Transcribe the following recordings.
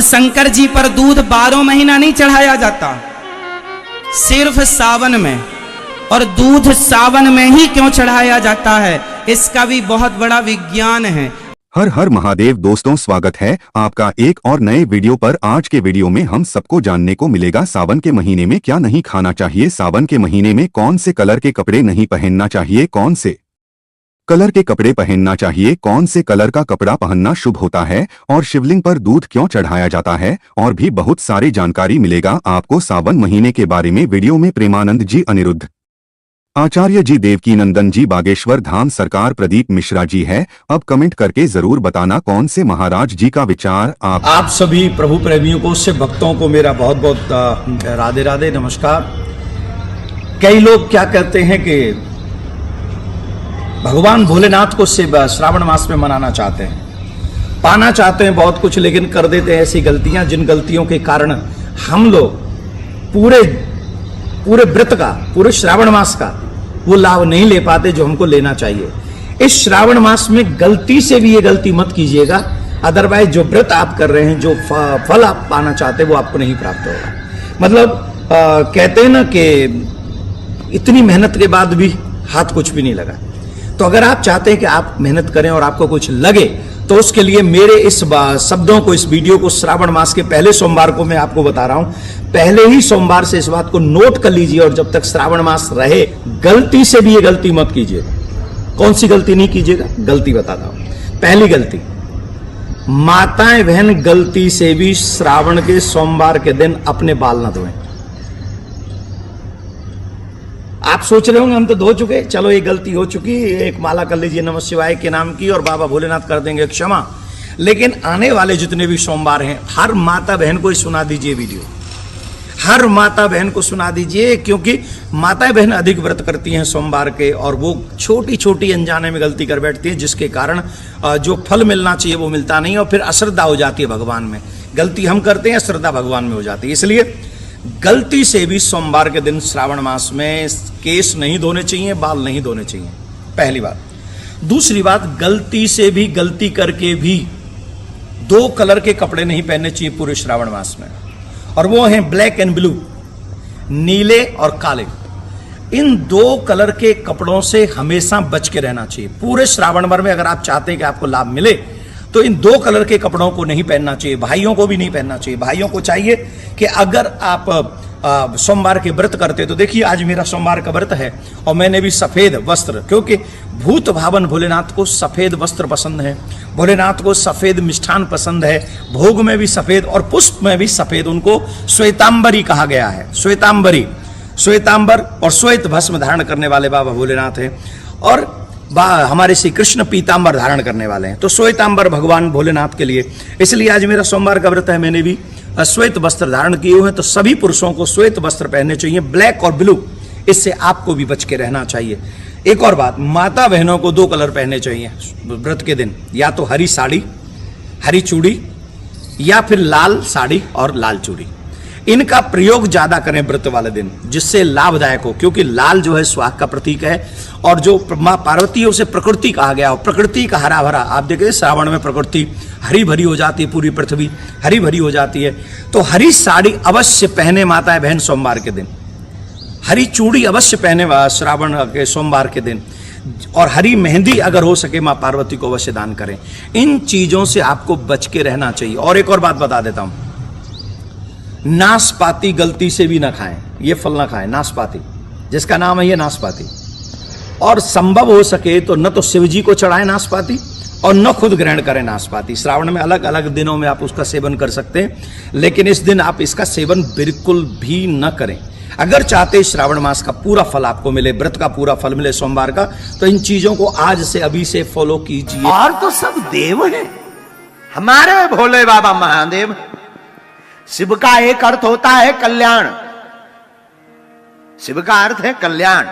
शंकर जी पर दूध 12 महीना नहीं चढ़ाया जाता, सिर्फ सावन में। और दूध सावन में ही क्यों चढ़ाया जाता है, इसका भी बहुत बड़ा विज्ञान है। हर हर महादेव दोस्तों, स्वागत है आपका एक और नए वीडियो पर। आज के वीडियो में हम सबको जानने को मिलेगा सावन के महीने में क्या नहीं खाना चाहिए, सावन के महीने में कौन से कलर के कपड़े नहीं पहनना चाहिए, कौन से कलर के कपड़े पहनना चाहिए, कौन से कलर का कपड़ा पहनना शुभ होता है, और शिवलिंग पर दूध क्यों चढ़ाया जाता है, और भी बहुत सारी जानकारी मिलेगा आपको सावन महीने के बारे में। वीडियो में प्रेमानंद जी, अनिरुद्ध आचार्य जी, देवकी नंदन जी, बागेश्वर धाम सरकार, प्रदीप मिश्रा जी है। अब कमेंट करके जरूर बताना कौन से महाराज जी का विचार आप सभी प्रभु प्रेमियों को, शिव भक्तों को मेरा बहुत बहुत राधे राधे, नमस्कार। कई लोग क्या कहते हैं कि भगवान भोलेनाथ को शिव श्रावण मास में मनाना चाहते हैं, पाना चाहते हैं बहुत कुछ, लेकिन कर देते हैं ऐसी गलतियां जिन गलतियों के कारण हम लोग पूरे व्रत का, पूरे श्रावण मास का वो लाभ नहीं ले पाते जो हमको लेना चाहिए। इस श्रावण मास में गलती से भी ये गलती मत कीजिएगा, अदरवाइज जो व्रत आप कर रहे हैं, जो फल आप पाना चाहते हैं, वो आपको नहीं प्राप्त होगा। मतलब कहते हैं ना कि इतनी मेहनत के बाद भी हाथ कुछ भी नहीं लगा। तो अगर आप चाहते हैं कि आप मेहनत करें और आपको कुछ लगे, तो उसके लिए मेरे इस शब्दों को, इस वीडियो को श्रावण मास के पहले सोमवार को मैं आपको बता रहा हूं। पहले ही सोमवार से इस बात को नोट कर लीजिए, और जब तक श्रावण मास रहे गलती से भी ये गलती मत कीजिए। कौन सी गलती नहीं कीजिएगा, गलती बताता हूं। पहली गलती, माताएं बहन गलती से भी श्रावण के सोमवार के दिन अपने बाल न धोएं। आप सोच रहे होंगे हम तो धो चुके, चलो ये गलती हो चुकी, एक माला कर लीजिए नमः शिवाय के नाम की, और बाबा भोलेनाथ कर देंगे क्षमा। लेकिन आने वाले जितने भी सोमवार हैं, हर माता बहन को सुना दीजिए वीडियो, हर माता बहन को सुना दीजिए, क्योंकि माताएं बहन अधिक व्रत करती हैं सोमवार के, और वो छोटी छोटी अनजाने में गलती कर बैठती हैं, जिसके कारण जो फल मिलना चाहिए वो मिलता नहीं, और फिर अश्रद्धा हो जाती है भगवान में। गलती हम करते हैं, अश्रद्धा भगवान में हो जाती है। इसलिए गलती से भी सोमवार के दिन श्रावण मास में केश नहीं धोने चाहिए, बाल नहीं धोने चाहिए, पहली बात। दूसरी बात, गलती से भी, गलती करके भी 2 कलर के कपड़े नहीं पहनने चाहिए पूरे श्रावण मास में, और वो हैं ब्लैक एंड ब्लू, नीले और काले। इन 2 कलर के कपड़ों से हमेशा बच के रहना चाहिए पूरे श्रावण भर में। अगर आप चाहते हैं कि आपको लाभ मिले, तो इन 2 कलर के कपड़ों को नहीं पहनना चाहिए। भाइयों को भी नहीं पहनना चाहिए। भाइयों को चाहिए कि अगर आप सोमवार के व्रत करते, तो देखिए आज मेरा सोमवार का व्रत है, और मैंने भी सफेद वस्त्र, क्योंकि भूत भावन भोलेनाथ को सफेद वस्त्र पसंद है, भोलेनाथ को सफेद मिष्ठान पसंद है, भोग में भी सफेद और पुष्प में भी सफेद। उनको श्वेतांबरी कहा गया है, श्वेतांबरी, श्वेतांबर और श्वेत भस्म धारण करने वाले बाबा भोलेनाथ हैं, और हमारे श्री कृष्ण पीतांबर धारण करने वाले हैं। तो श्वेतांबर भगवान भोलेनाथ के लिए, इसलिए आज मेरा सोमवार का व्रत है, मैंने भी श्वेत वस्त्र धारण किए हुए हैं। तो सभी पुरुषों को श्वेत वस्त्र पहनने चाहिए, ब्लैक और ब्लू, इससे आपको भी बच के रहना चाहिए। एक और बात, माता बहनों को 2 कलर पहनने चाहिए व्रत के दिन, या तो हरी साड़ी, हरी चूड़ी, या फिर लाल साड़ी और लाल चूड़ी। इनका प्रयोग ज्यादा करें व्रत वाले दिन, जिससे लाभदायक हो, क्योंकि लाल जो है सुहाग का प्रतीक है, और जो माँ पार्वती उसे प्रकृति कहा गया, और प्रकृति का हरा भरा, आप देखिए श्रावण में प्रकृति हरी भरी हो जाती है, पूरी पृथ्वी हरी भरी हो जाती है। तो हरी साड़ी अवश्य पहने माताएं बहन सोमवार के दिन, हरी चूड़ी अवश्य पहने श्रावण के सोमवार के दिन, और हरी मेहंदी अगर हो सके माँ पार्वती को अवश्य दान करें। इन चीजों से आपको बच के रहना चाहिए। और एक और बात बता देता हूं, नाशपाती गलती से भी ना खाएं, ये फल ना खाएं, नाशपाती, जिसका नाम है ये नाशपाती। और संभव हो सके तो न तो शिव जी को चढ़ाएं नाशपाती, और न खुद ग्रहण करें नाशपाती। श्रावण में अलग अलग दिनों में आप उसका सेवन कर सकते हैं, लेकिन इस दिन आप इसका सेवन बिल्कुल भी न करें। अगर चाहते श्रावण मास का पूरा फल आपको मिले, व्रत का पूरा फल मिले सोमवार का, तो इन चीजों को आज से, अभी से फॉलो कीजिए। और तो सब देव हैं, हमारे भोले बाबा महादेव। शिव का एक अर्थ होता है कल्याण, शिव का अर्थ है कल्याण।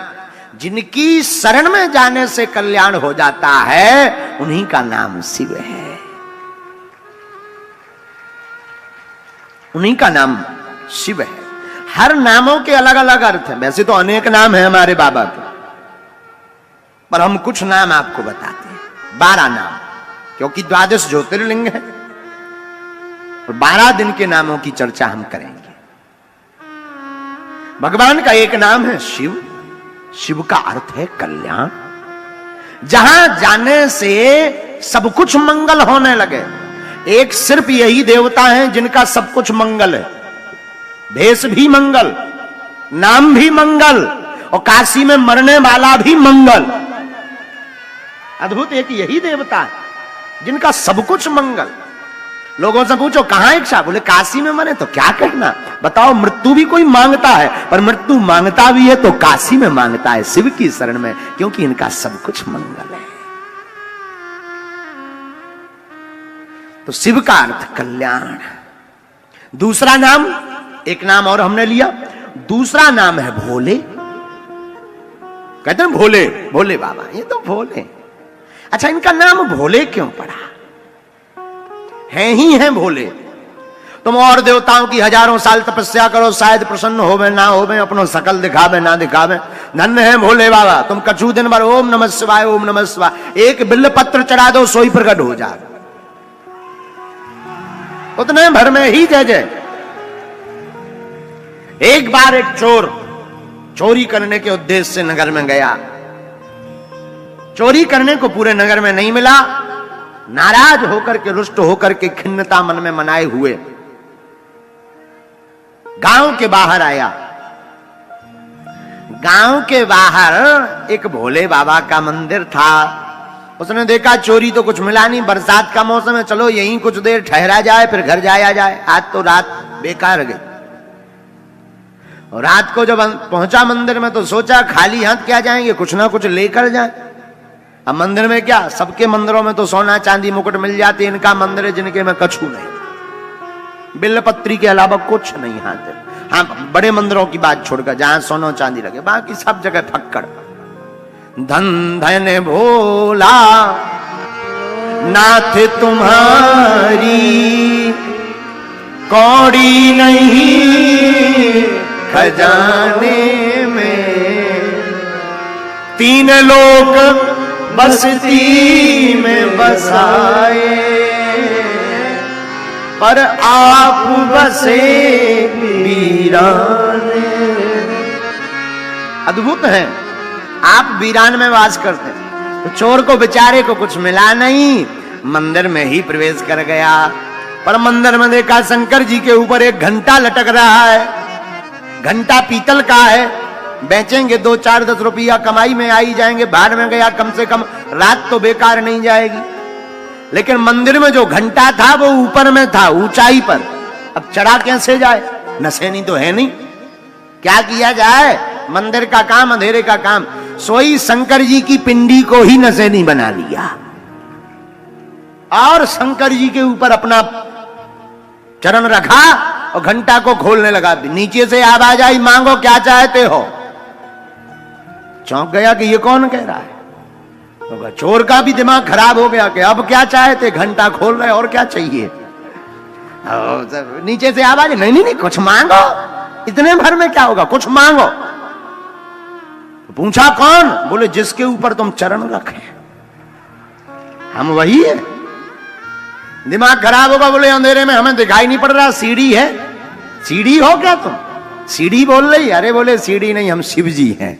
जिनकी शरण में जाने से कल्याण हो जाता है, उन्हीं का नाम शिव है, उन्हीं का नाम शिव है। हर नामों के अलग अलग अर्थ हैं। वैसे तो अनेक नाम है हमारे बाबा के, पर हम कुछ नाम आपको बताते हैं, 12 नाम, क्योंकि 12 ज्योतिर्लिंग है। और 12 दिन के नामों की चर्चा हम करेंगे। भगवान का एक नाम है शिव। शिव का अर्थ है कल्याण। जहां जाने से सब कुछ मंगल होने लगे। एक सिर्फ यही देवता है जिनका सब कुछ मंगल है। भेष भी मंगल, नाम भी मंगल, और काशी में मरने वाला भी मंगल। अद्भुत एक यही देवता है जिनका सब कुछ मंगल। लोगों से पूछो कहां इच्छा, बोले काशी में मरे, तो क्या कहना। बताओ, मृत्यु भी कोई मांगता है, पर मृत्यु मांगता भी है तो काशी में मांगता है, शिव की शरण में, क्योंकि इनका सब कुछ मंगल है। तो शिव का अर्थ कल्याण। दूसरा नाम, एक नाम और हमने लिया, दूसरा नाम है भोले। कहते हैं भोले, भोले बाबा, ये तो भोले। अच्छा, इनका नाम भोले क्यों पड़ा? हैं ही हैं भोले। तुम और देवताओं की हजारों साल तपस्या करो, शायद प्रसन्न होवे ना होवे, अपनो सकल दिखावे ना दिखावे, धन्य है भोले बाबा। तुम कछु दिन भर ओम नमः शिवाय ओम नमः शिवाय एक बिल्व पत्र चढ़ा दो, सोई प्रकट हो जाए, उतने भर में ही जय जय। एक बार एक चोर चोरी करने के उद्देश्य से नगर में गया। चोरी करने को पूरे नगर में नहीं मिला। नाराज होकर के, रुष्ट होकर के, खिन्नता मन में मनाए हुए गांव के बाहर आया। गांव के बाहर एक भोले बाबा का मंदिर था। उसने देखा चोरी तो कुछ मिला नहीं, बरसात का मौसम है, चलो यहीं कुछ देर ठहरा जाए फिर घर जाया जाए। आज तो रात बेकार गई। और रात को जब पहुंचा मंदिर में तो सोचा खाली हाथ क्या जाएंगे, कुछ ना कुछ लेकर जाए। अब मंदिर में क्या, सबके मंदिरों में तो सोना चांदी मुकुट मिल जाती, इनका मंदिर है जिनके में कछु नहीं, बिल्लपत्री के अलावा कुछ नहीं हाथ। हाँ, बड़े मंदिरों की बात छोड़कर जहां सोना चांदी लगे, बाकी सब जगह फक्कड़। धन धन भोला नाथ तुम्हारी कौड़ी नहीं खजाने में, तीन लोक बसती में बसाए, पर आप बसे वीराने। अद्भुत है, आप वीरान में वास करते हैं। तो चोर को बेचारे को कुछ मिला नहीं, मंदिर में ही प्रवेश कर गया। पर मंदिर में देखा शंकर जी के ऊपर एक घंटा लटक रहा है। घंटा पीतल का है, बेचेंगे 2-4-10 रुपया कमाई में आई जाएंगे। बाहर में गया, कम से कम रात तो बेकार नहीं जाएगी। लेकिन मंदिर में जो घंटा था वो ऊपर में था, ऊंचाई पर। अब चढ़ा कैसे जाए, नसेनी तो है नहीं, क्या किया जाए। मंदिर का काम, अंधेरे का काम। सोई शंकर जी की पिंडी को ही नसेनी बना लिया और शंकर जी के ऊपर अपना चरण रखा और घंटा को खोलने लगा। नीचे से आवाज आई, मांगो क्या चाहते हो। चौंक गया कि ये कौन कह रहा है। तो चोर का भी दिमाग खराब हो गया कि अब क्या चाहते, घंटा खोल रहे और क्या चाहिए। नीचे से आवाज, नहीं नहीं नहीं, कुछ मांगो, इतने भर में क्या होगा, कुछ मांगो। तो पूछा कौन, बोले जिसके ऊपर तुम चरण रखे हम वही है। दिमाग खराब होगा, बोले अंधेरे में हमें दिखाई नहीं पड़ रहा, सीढ़ी है। सीढ़ी हो क्या तुम, सीढ़ी बोल रही। अरे बोले सीढ़ी नहीं, हम शिव जी हैं।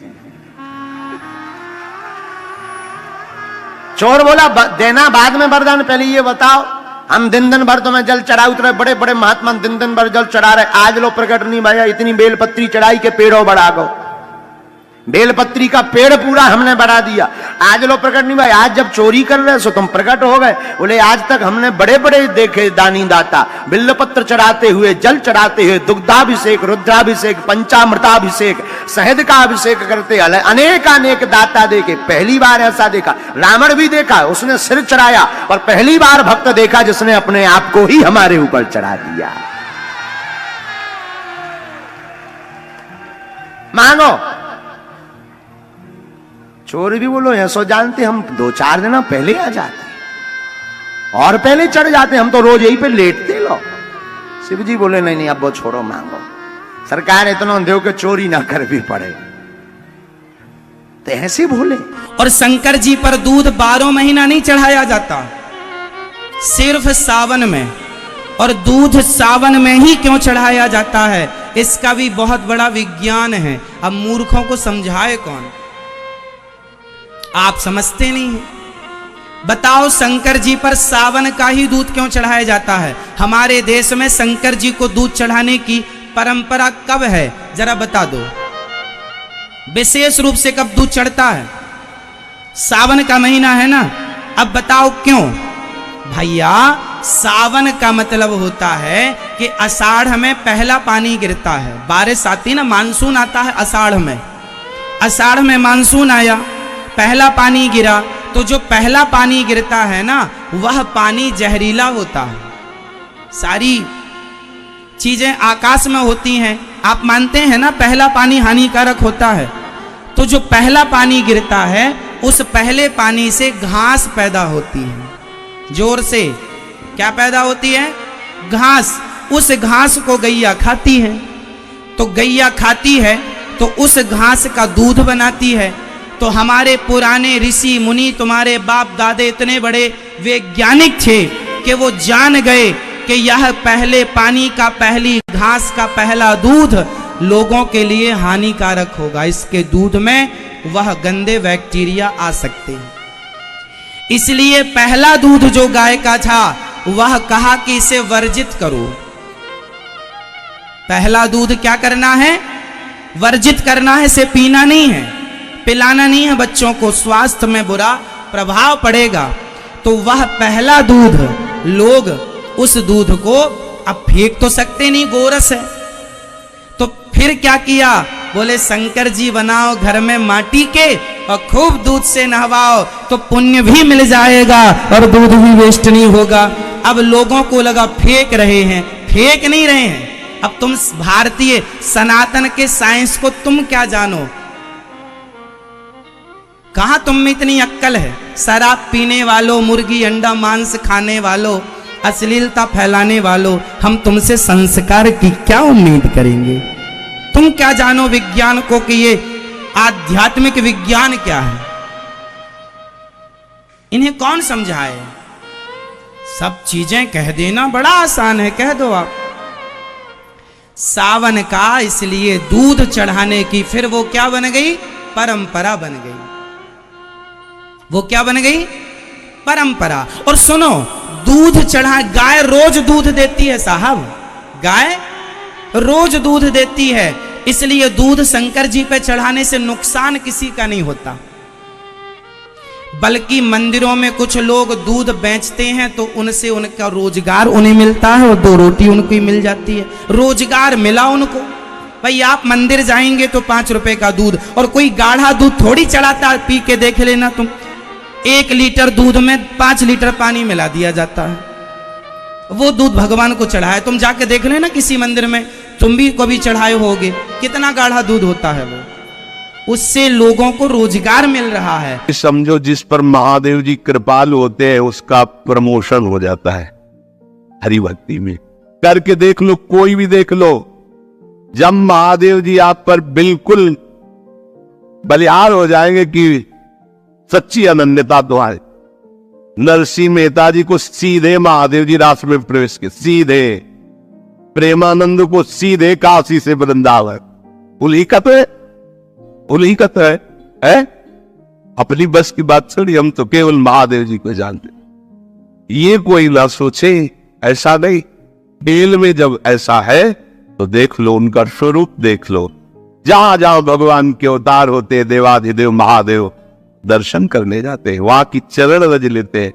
चोर बोला देना बाद में वरदान, पहले ये बताओ, हम दिन दिन भर तुम्हें जल चढ़ा उतरे, बड़े बड़े महात्मा दिन दिन भर जल चढ़ा रहे, आज लो प्रकट नहीं भैया, इतनी बेलपत्री चढ़ाई के पेड़ों बढ़ा गो। बेलपत्री का पेड़ पूरा हमने बढ़ा दिया, आज लो प्रकट नहीं भाई। आज जब चोरी कर रहे सो तुम प्रकट हो गए। बोले आज तक हमने बड़े बड़े देखे दानी दाता, बिल्लपत्र चढ़ाते हुए, जल चढ़ाते हुए, दुग्धाभिषेक, रुद्राभिषेक, पंचामृताभिषेक, शहद का अभिषेक करते अनेक दाता देखे। पहली बार ऐसा देखा, रावण भी देखा, उसने सिर चढ़ाया, और पहली बार भक्त देखा जिसने अपने आप को ही हमारे ऊपर चढ़ा दिया। मांगो। चोर भी बोलो ऐसो जानते, हम 2-4 दिन पहले आ जाते और पहले चढ़ जाते, हम तो रोज यही पे लेटते लो। शिव जी बोले नहीं नहीं, अब वो छोड़ो, मांगो। सरकार इतना देव के चोरी ना कर भी पड़े, तो ऐसे बोले। और शंकर जी पर दूध 12 महीना नहीं चढ़ाया जाता, सिर्फ सावन में और दूध सावन में ही क्यों चढ़ाया जाता है, इसका भी बहुत बड़ा विज्ञान है। अब मूर्खों को समझाए कौन, आप समझते नहीं हैं। बताओ शंकर जी पर सावन का ही दूध क्यों चढ़ाया जाता है? हमारे देश में शंकर जी को दूध चढ़ाने की परंपरा कब है, जरा बता दो। विशेष रूप से कब दूध चढ़ता है? सावन का महीना है ना। अब बताओ क्यों? भैया सावन का मतलब होता है कि आषाढ़ में पहला पानी गिरता है, बारिश आती ना, मानसून आता है आषाढ़ में। आषाढ़ में मानसून आया, पहला पानी गिरा, तो जो पहला पानी गिरता है ना, वह पानी जहरीला होता है। सारी चीजें आकाश में होती हैं, आप मानते हैं ना पहला पानी हानिकारक होता है। तो जो पहला पानी गिरता है, उस पहले पानी से घास पैदा होती है। जोर से क्या पैदा होती है? घास। उस घास को गैया खाती है, तो गैया खाती है तो उस घास का दूध बनाती है। तो हमारे पुराने ऋषि मुनि, तुम्हारे बाप दादे इतने बड़े वैज्ञानिक थे कि वो जान गए कि यह पहले पानी का, पहली घास का पहला दूध लोगों के लिए हानिकारक होगा। इसके दूध में वह गंदे बैक्टीरिया आ सकते हैं। इसलिए पहला दूध जो गाय का था, वह कहा कि इसे वर्जित करो। पहला दूध क्या करना है? वर्जित करना है, इसे पीना नहीं है, पिलाना नहीं है बच्चों को, स्वास्थ्य में बुरा प्रभाव पड़ेगा। तो वह पहला दूध, लोग उस दूध को अब फेंक तो सकते नहीं, गोरस है। तो फिर क्या किया? बोले शंकर जी बनाओ घर में माटी के और खूब दूध से नहवाओ, तो पुण्य भी मिल जाएगा और दूध भी वेस्ट नहीं होगा। अब लोगों को लगा फेंक रहे हैं, फेंक नहीं रहे हैं। अब तुम भारतीय सनातन के साइंस को तुम क्या जानो? कहां तुम में इतनी अक्कल है? शराब पीने वालों, मुर्गी अंडा मांस खाने वालों, अश्लीलता फैलाने वालों, हम तुमसे संस्कार की क्या उम्मीद करेंगे? तुम क्या जानो विज्ञान को कि ये आध्यात्मिक विज्ञान क्या है? इन्हें कौन समझाए? सब चीजें कह देना बड़ा आसान है, कह दो आप। सावन का इसलिए दूध चढ़ाने की फिर वो क्या बन गई? परंपरा बन गई। वो क्या बन गई? परंपरा। और सुनो, दूध चढ़ा, गाय रोज दूध देती है साहब, गाय रोज दूध देती है, इसलिए दूध शंकर जी पे चढ़ाने से नुकसान किसी का नहीं होता। बल्कि मंदिरों में कुछ लोग दूध बेचते हैं तो उनसे उनका रोजगार उन्हें मिलता है और 2 रोटी उनको ही मिल जाती है। रोजगार मिला उनको। भाई आप मंदिर जाएंगे तो 5 रुपए का दूध, और कोई गाढ़ा दूध थोड़ी चढ़ाता, पी के देख लेना तुम। 1 लीटर दूध में 5 लीटर पानी मिला दिया जाता है। वो दूध भगवान को चढ़ाया, तुम जाके देख लेना किसी मंदिर में, तुम भी कभी चढ़ाए होगे, कितना गाढ़ा दूध होता है वो। उससे लोगों को रोजगार मिल रहा है। समझो जिस पर महादेव जी कृपालु होते हैं उसका प्रमोशन हो जाता है हरि भक्ति में। करके देख लो, कोई भी देख लो, जब महादेव जी आप पर बिल्कुल बलिहार हो जाएंगे कि सच्ची अनन्यता तो आए। नरसिंह मेहता जी को सीधे महादेव जी रास में प्रवेश किए, सीधे। प्रेमानंद को सीधे काशी से वृंदावन। उन्हीं का तो है, उन्हीं का तो है? अपनी बस की बात छोड़ी, हम तो केवल महादेव जी को जानते। ये कोई ना सोचे, ऐसा नहीं। खेल में जब ऐसा है तो देख लो, उनका स्वरूप देख लो। जहां जहां भगवान के अवतार होते, देवाधिदेव महादेव दर्शन करने जाते हैं, वहां की चरण रज लेते हैं।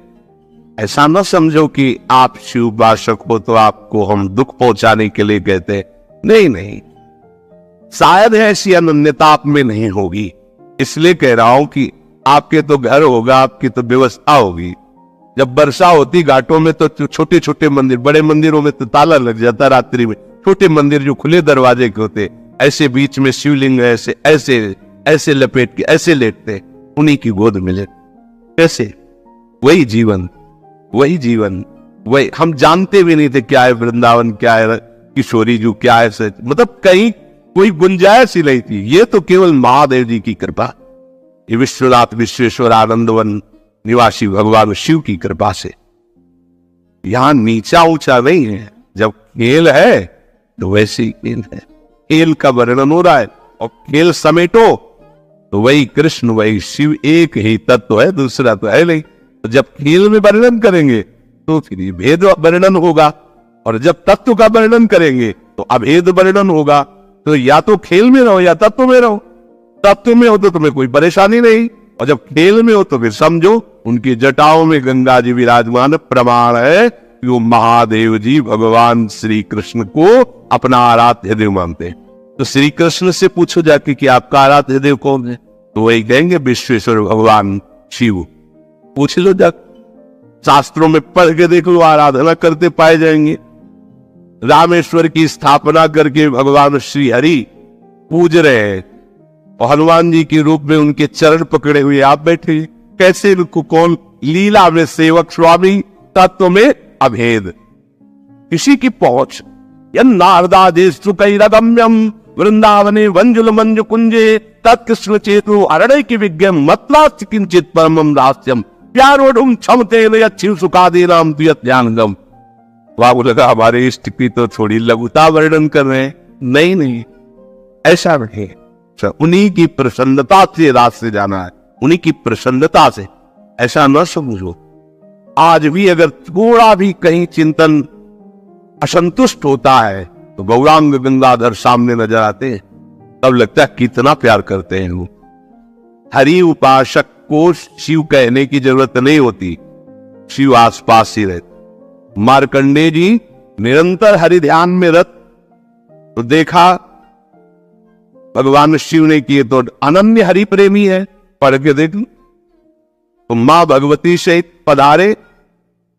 ऐसा ना समझो कि आप शिव उपासक हो तो आपको हम दुख पहुंचाने के लिए कहते हैं। नहीं नहीं, शायद ऐसी अनन्यता आप में नहीं होगी, इसलिए कह रहा हूं कि आपके तो घर होगा, आपकी तो व्यवस्था होगी। जब वर्षा होती घाटों में तो छोटे छोटे मंदिर, बड़े मंदिरों में तो ताला लग जाता रात्रि में। छोटे मंदिर जो खुले दरवाजे के होते, ऐसे बीच में शिवलिंग ऐसे ऐसे ऐसे लपेट के ऐसे लेटते, उन्हीं की गोद में लेट। कैसे? वही जीवन, वही जीवन, वही। हम जानते भी नहीं थे क्या है वृंदावन, क्या है किशोरी जू, क्या है सच, मतलब कहीं कोई गुंजाइश ही नहीं थी। ये तो केवल महादेव जी की कृपा, ये विश्वनाथ विश्वेश्वर आनंदवन निवासी भगवान शिव की कृपा से। यहां नीचा ऊंचा नहीं है। जब खेल है तो वैसे ही खेल है, खेल का वर्णन हो रहा है। और खेल समेटो तो वही कृष्ण वही शिव एक ही तत्व है, दूसरा तो है नहीं। तो जब खेल में वर्णन करेंगे तो फिर ये भेद वर्णन होगा, और जब तत्व का वर्णन करेंगे तो अभेद वर्णन होगा। तो या तो खेल में रहो या तत्व में रहो। तत्व में हो तो तुम्हें कोई परेशानी नहीं, और जब खेल में हो तो फिर समझो उनकी जटाओं में गंगा जी विराजमान प्रमाण है कि वो महादेव जी भगवान श्री कृष्ण को अपना आराध्य देव मानते हैं। तो श्री कृष्ण से पूछो जाके कि आपका आराध्य देव कौन है, तो वही कहेंगे विश्वेश्वर भगवान शिव। पूछ लो जाके, शास्त्रों में पढ़ के देख लो, आराधना करते पाए जाएंगे। रामेश्वर की स्थापना करके भगवान श्री हरि पूज रहे हैं, और हनुमान जी के रूप में उनके चरण पकड़े हुए आप बैठे। कैसे इनको कौन? लीला में सेवक स्वामी, तत्व में अभेद। किसी की पहुंच नारदादेशुकैरगम्यम वृंदावने वंजुल मंजु कुंजे तत्कृष्ण चेतु अरण्य की विज्ञम मतलास्ति किंचित परमम रास्यम प्यारोढ़ुम क्षमते अच्छी सुखादे नाम तुयत ज्ञानगम। वहां लगा हमारे इष्ट की तो थोड़ी लघुता वर्णन कर रहे हैं। नहीं नहीं, ऐसा नहीं। उन्हीं की प्रसन्नता से रास्ते जाना है, उन्हीं की प्रसन्नता से। ऐसा न समझो। आज भी अगर थोड़ा भी कहीं चिंतन असंतुष्ट होता है तो गौरांग गंगाधर सामने नजर आते हैं, तब लगता है कितना प्यार करते हैं वो। हरि उपासक को शिव कहने की जरूरत नहीं होती, शिव आसपास ही रहते। मार्कंडेय जी निरंतर हरि ध्यान में रत, तो देखा भगवान शिव ने किए तो अनन्य हरि प्रेमी है, पढ़ के देख लो। तो मां भगवती सहित पधारे,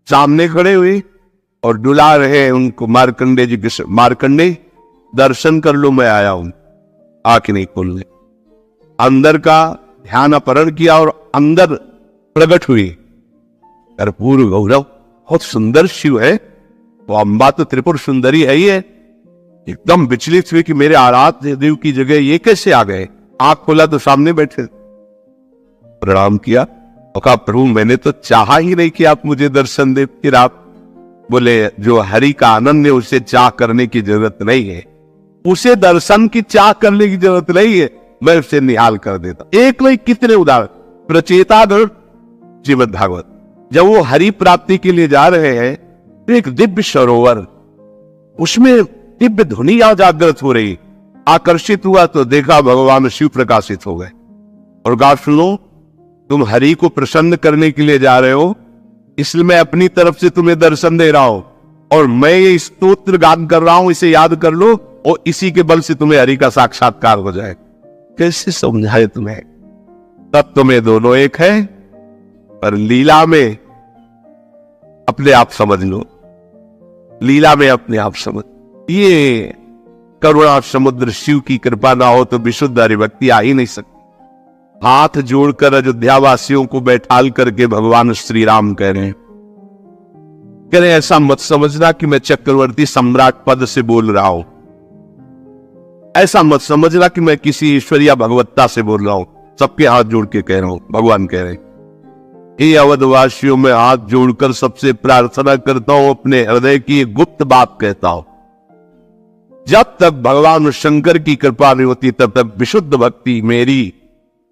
सामने खड़े हुए और डुला रहे हैं उनको। मार्कंडेय जी के मार्कंडेय दर्शन कर लो, मैं आया हूं। आंख नहीं खोलने, अंदर का ध्यान अपहरण किया और अंदर प्रकट हुई कर्पूर गौरव। बहुत सुंदर शिव है, वो अम्बा तो त्रिपुर सुंदरी है ही है। एकदम विचलित हुए कि मेरे आराध्य देव की जगह ये कैसे आ गए। आंख खोला तो सामने बैठे, प्रणाम किया और कहा प्रभु मैंने तो चाहा ही नहीं कि आप मुझे दर्शन दे। फिर आप बोले जो हरि का आनंद है उसे चाह करने की जरूरत नहीं है, उसे दर्शन की चाह करने की जरूरत नहीं है, मैं उसे निहाल कर देता। एक नहीं कितने उदाहरण। प्रचेतागण श्रीमद् भागवत, जब वो हरि प्राप्ति के लिए जा रहे हैं तो एक दिव्य सरोवर, उसमें दिव्य ध्वनि जागृत हो रही। आकर्षित हुआ तो देखा भगवान शिव प्रकाशित हो गए और कहा सुनो तुम हरि को प्रसन्न करने के लिए जा रहे हो, इसलिए मैं अपनी तरफ से तुम्हें दर्शन दे रहा हूं और मैं ये स्तोत्र गान कर रहा हूं, इसे याद कर लो और इसी के बल से तुम्हें हरि का साक्षात्कार हो जाए। कैसे समझाए तुम्हें? तत्व में दोनों एक है, पर लीला में अपने आप समझ लो, लीला में अपने आप समझ। ये करुणा समुद्र शिव की कृपा ना हो तो विशुद्ध हरिभक्ति आ ही नहीं सकती। हाथ जोड़कर अयोध्या वासियों को बैठाल करके भगवान श्री राम कह रहे हैं, कह रहे ऐसा मत समझना कि मैं चक्रवर्ती सम्राट पद से बोल रहा हूं, ऐसा मत समझना कि मैं किसी ईश्वरीय भगवत्ता से बोल रहा हूं। सबके हाथ जोड़ के कह रहा हूं। भगवान कह रहे हैं हे अवधवासियों, मैं हाथ जोड़कर सबसे प्रार्थना करता हूं, अपने हृदय की एक गुप्त बात कहता हूं। जब तक भगवान शंकर की कृपा नहीं होती तब तक विशुद्ध भक्ति मेरी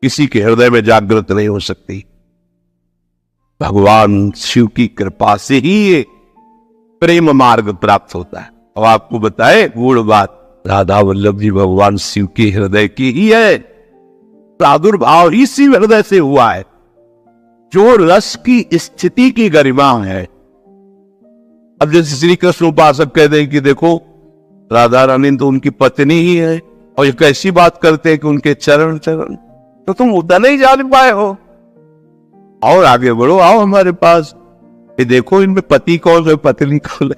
किसी के हृदय में जागृत नहीं हो सकती। भगवान शिव की कृपा से ही ये प्रेम मार्ग प्राप्त होता है। और आपको बताए गूढ़ बात, राधा वल्लभ जी भगवान शिव के हृदय की ही है, प्रादुर्भाव ही शिव हृदय से हुआ है। जो रस की स्थिति की गरिमा है। अब जैसे श्री कृष्ण उपासक कहते हैं कि देखो राधा रानी तो उनकी पत्नी ही है, और ये कैसी बात करते हैं कि उनके चरण चरण, तो तुम उतना नहीं जान पाए हो, और आगे बढ़ो, आओ हमारे पास, ये देखो इनमें पति कौन है पत्नी कौन है।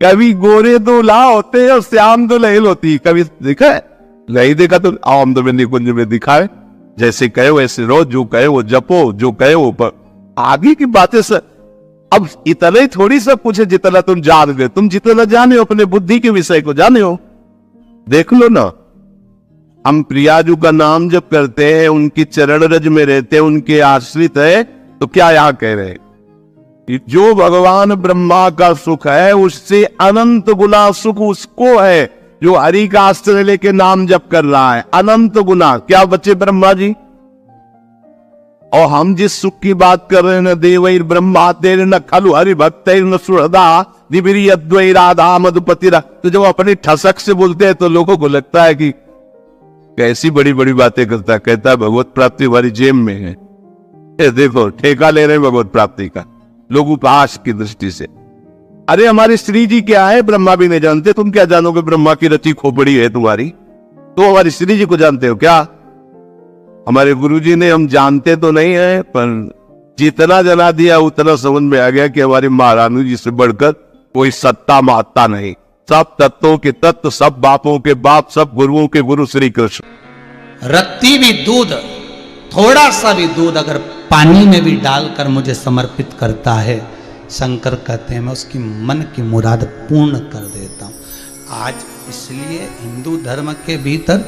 कभी गोरे दो ला होते हैं और श्याम दो लहल होती, कभी देखा है? नहीं देखा तो आओ हम तो निकुंज में दिखाए, जैसे कहे वैसे रो, जो कहे वो जपो, जो कहे वो पर आगे की बातें सर। अब इतना ही थोड़ी सब कुछ है जितना तुम जान गए, तुम जितना जाने हो अपने बुद्धि के विषय को जाने हो। देख लो ना, हम प्रियाजू का नाम जब करते हैं, उनकी चरण रज में रहते हैं, उनके आश्रित है, तो क्या यहां कह रहे हैं कि जो भगवान ब्रह्मा का सुख है उससे अनंत गुना सुख उसको है जो हरि का अस्त्र लेके नाम जप कर रहा है। अनंत गुना क्या बचे ब्रह्मा जी। और हम जिस सुख की बात कर रहे हैं न देवैर ब्रह्मा तेर न खलु हरि भक्तैर न सुहृदा दिव्री अद्वैराधा मधुपतिरा। तो जब अपनी ठसक से बोलते हैं तो लोगों को लगता है कि कैसी बड़ी बड़ी बातें करता है। कहता है भगवत प्राप्ति हमारी जेब में है। ये देखो ठेका ले रहे हैं भगवत प्राप्ति का लोग उपहास की दृष्टि से। अरे हमारी श्री जी क्या है ब्रह्मा भी नहीं जानते, तुम क्या जानोगे ब्रह्मा की रची खोपड़ी है तुम्हारी। तो हमारी श्री जी को जानते हो क्या। हमारे गुरुजी ने, हम जानते तो नहीं है पर जितना जना दिया उतना समझ में आ गया कि हमारी महारानी जी से बढ़कर कोई सत्ता महत्ता नहीं। सब तत्वों के तत्व, सब बापों के बाप, सब गुरुओं के गुरु श्री कृष्ण। रत्ती भी दूध, थोड़ा सा भी दूध अगर पानी में भी डालकर मुझे समर्पित करता है, शंकर कहते हैं मैं उसकी मन की मुराद पूर्ण कर देता हूं। आज इसलिए हिंदू धर्म के भीतर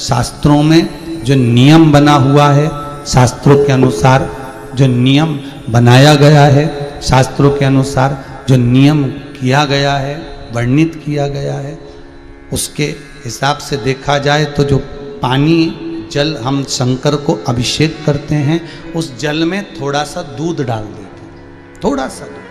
शास्त्रों में जो नियम बना हुआ है, शास्त्रों के अनुसार जो नियम बनाया गया है, शास्त्रों के अनुसार जो नियम किया गया है, वर्णित किया गया है, उसके हिसाब से देखा जाए तो जो पानी जल हम शंकर को अभिषेक करते हैं उस जल में थोड़ा सा दूध डाल देते हैं, थोड़ा सा दूध।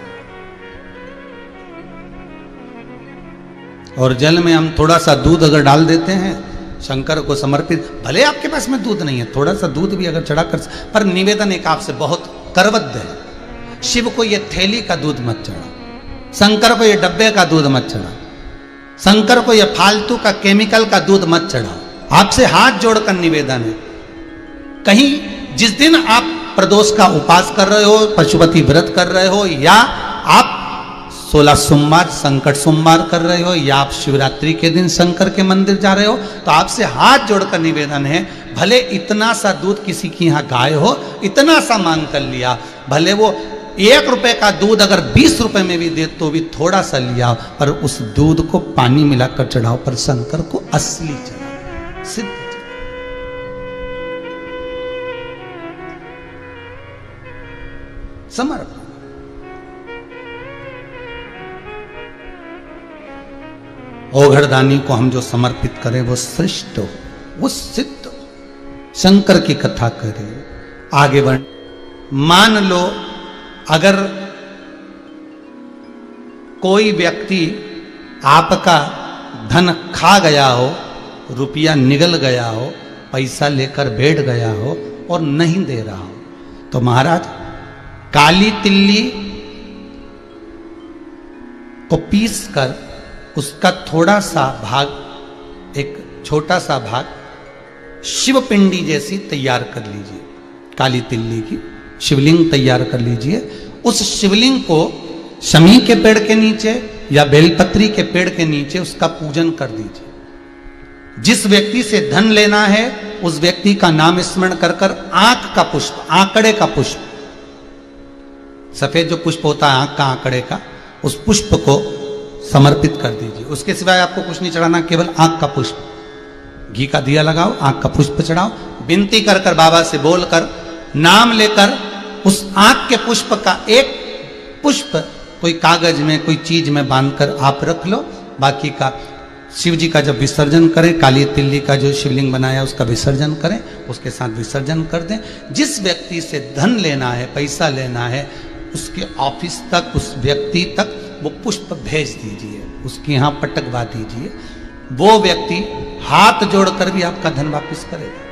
और जल में हम थोड़ा सा दूध अगर डाल देते हैं शंकर को समर्पित, भले आपके पास में दूध नहीं है, थोड़ा सा दूध भी अगर चढ़ा कर, पर निवेदन एक आपसे बहुत करबद्ध है। शिव को ये थैली का दूध मत चढ़ा, शंकर को ये डब्बे का दूध मत चढ़ा, शंकर को ये फालतू का केमिकल का दूध मत चढ़ाओ। आपसे हाथ जोड़कर निवेदन है, कहीं जिस दिन आप प्रदोष का उपास कर रहे हो, पशुपति व्रत कर रहे हो, या आप 16 सोमवार संकट सोमवार कर रहे हो, या आप शिवरात्रि के दिन शंकर के मंदिर जा रहे हो, तो आपसे हाथ जोड़कर निवेदन है, भले इतना सा दूध किसी की यहाँ गाय हो, इतना सा मांग कर लिया, भले वो 1 रुपए का दूध अगर 20 रुपए में भी दे तो भी थोड़ा सा लिया, पर उस दूध को पानी मिलाकर चढ़ाओ, पर शंकर को असली चढ़ाओ, सिद्ध समर्पण। ओघड़दानी को हम जो समर्पित करें वो श्रेष्ठ हो, वो सिद्ध हो, शंकर की कथा करें, आगे बढ़। मान लो अगर कोई व्यक्ति आपका धन खा गया हो, रुपया निगल गया हो, पैसा लेकर बैठ गया हो और नहीं दे रहा हो, तो महाराज काली तिल्ली को पीस कर उसका थोड़ा सा भाग, एक छोटा सा भाग शिव पिंडी जैसी तैयार कर लीजिए, काली तिल्ली की शिवलिंग तैयार कर लीजिए। उस शिवलिंग को शमी के पेड़ के नीचे या बेलपत्री के पेड़ के नीचे उसका पूजन कर दीजिए। जिस व्यक्ति से धन लेना है उस व्यक्ति का नाम स्मरण कर कर आंख का पुष्प, आंकड़े का पुष्प, सफेद जो पुष्प होता है आंख का आंकड़े का, उस पुष्प को समर्पित कर दीजिए। उसके सिवाय आपको कुछ नहीं चढ़ाना, केवल आंख का पुष्प, घी का दिया लगाओ, आंख का पुष्प चढ़ाओ, विनती कर कर बाबा से बोलकर नाम लेकर उस आंख के पुष्प का एक पुष्प कोई कागज में कोई चीज में बांधकर आप रख लो। बाकी का शिव जी का जब विसर्जन करें, काली तिल्ली का जो शिवलिंग बनाया उसका विसर्जन करें, उसके साथ विसर्जन कर दें। जिस व्यक्ति से धन लेना है, पैसा लेना है, उसके ऑफिस तक, उस व्यक्ति तक वो पुष्प भेज दीजिए, उसके यहाँ पटकवा दीजिए। वो व्यक्ति हाथ जोड़कर भी आपका धन वापस करेगा।